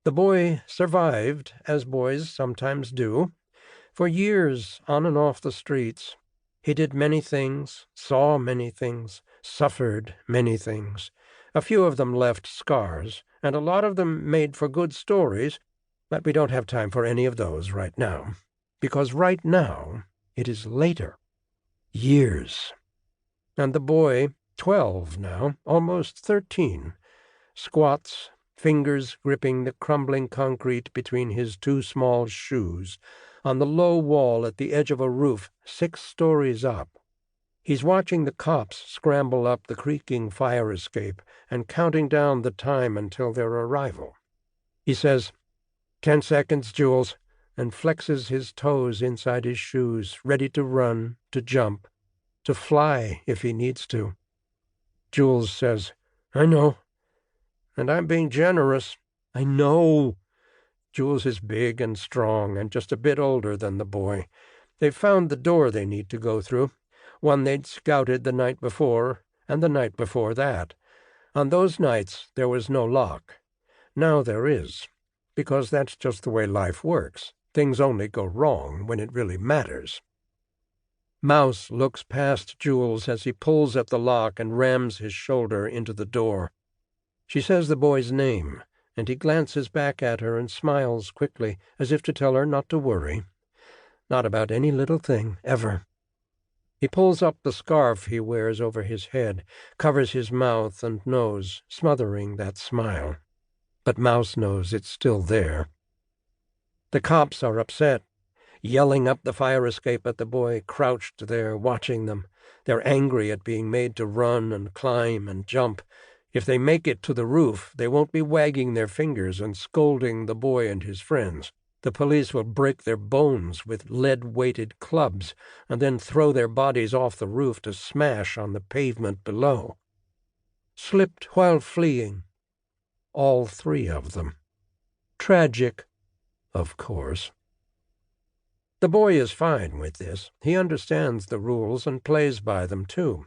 The boy survived, as boys sometimes do, for years on and off the streets. He did many things, saw many things, suffered many things. A few of them left scars, and a lot of them made for good stories, but we don't have time for any of those right now, because right now it is later. Years. And the boy, 12 now, almost 13, squats, fingers gripping the crumbling concrete between his two small shoes, on the low wall at the edge of a roof 6 stories up. He's watching the cops scramble up the creaking fire escape and counting down the time until their arrival. He says, 10 seconds, Jules, and flexes his toes inside his shoes, ready to run, to jump, to fly if he needs to. Jules says, I know. And I'm being generous. I know. Jules is big and strong and just a bit older than the boy. They've found the door they need to go through, one they'd scouted the night before and the night before that. On those nights there was no lock. Now there is, because that's just the way life works. Things only go wrong when it really matters. Mouse looks past Jules as he pulls at the lock and rams his shoulder into the door. She says the boy's name, and he glances back at her and smiles quickly, as if to tell her not to worry. Not about any little thing, ever. He pulls up the scarf he wears over his head, covers his mouth and nose, smothering that smile. But Mouse knows it's still there. The cops are upset, yelling up the fire escape at the boy crouched there watching them. They're angry at being made to run and climb and jump. If they make it to the roof, they won't be wagging their fingers and scolding the boy and his friends. The police will break their bones with lead-weighted clubs and then throw their bodies off the roof to smash on the pavement below. Slipped while fleeing. All 3 of them. Tragic, of course. The boy is fine with this. He understands the rules and plays by them, too.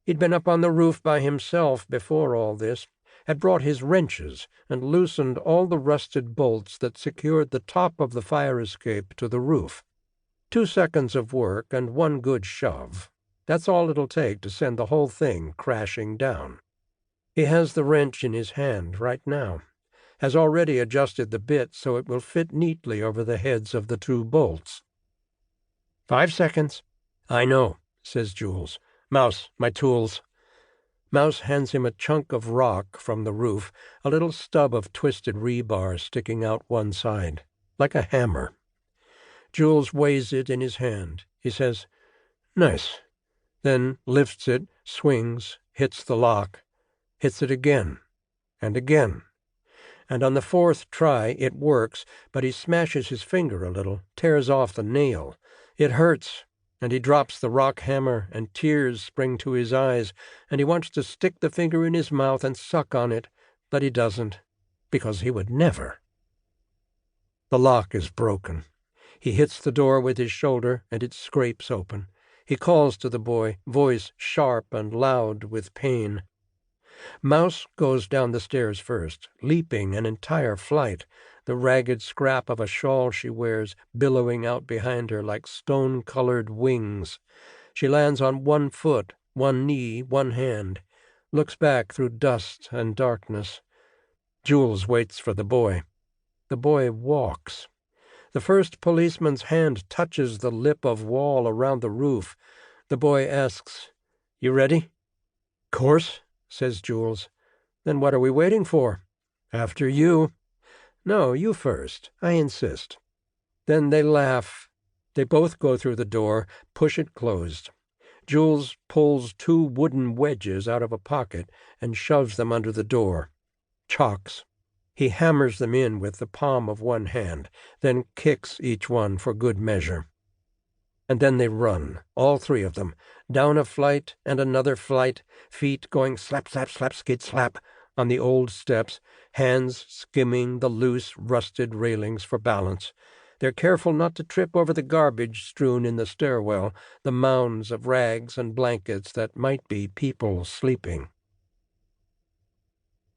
He'd been up on the roof by himself before all this, had brought his wrenches and loosened all the rusted bolts that secured the top of the fire escape to the roof. 2 seconds of work and 1 good shove. That's all it'll take to send the whole thing crashing down. He has the wrench in his hand right now, has already adjusted the bit so it will fit neatly over the heads of the 2 bolts. 5 seconds. I know, says Jules. Mouse, my tools. Mouse hands him a chunk of rock from the roof, a little stub of twisted rebar sticking out one side, like a hammer. Jules weighs it in his hand. He says, nice. Then lifts it, swings, hits the lock, hits it again, and again. And on the 4th try it works, but he smashes his finger a little, tears off the nail. It hurts, and he drops the rock hammer, and tears spring to his eyes, and he wants to stick the finger in his mouth and suck on it, but he doesn't, because he would never. The lock is broken. He hits the door with his shoulder, and it scrapes open. He calls to the boy, voice sharp and loud with pain. Mouse goes down the stairs first, leaping an entire flight, the ragged scrap of a shawl she wears billowing out behind her like stone-colored wings. She lands on 1 foot, 1 knee, 1 hand, looks back through dust and darkness. Jules waits for the boy. The boy walks. The first policeman's hand touches the lip of wall around the roof. The boy asks, "You ready?" "Course," says Jules. "Then what are we waiting for?" "After you." "No, you first. I insist." Then they laugh. They both go through the door, push it closed. Jules pulls 2 wooden wedges out of a pocket and shoves them under the door. Chocks. He hammers them in with the palm of one hand, then kicks each one for good measure. And then they run, all 3 of them, down a flight and another flight, feet going slap, slap, slap, skid, slap on the old steps, hands skimming the loose, rusted railings for balance. They're careful not to trip over the garbage strewn in the stairwell, the mounds of rags and blankets that might be people sleeping.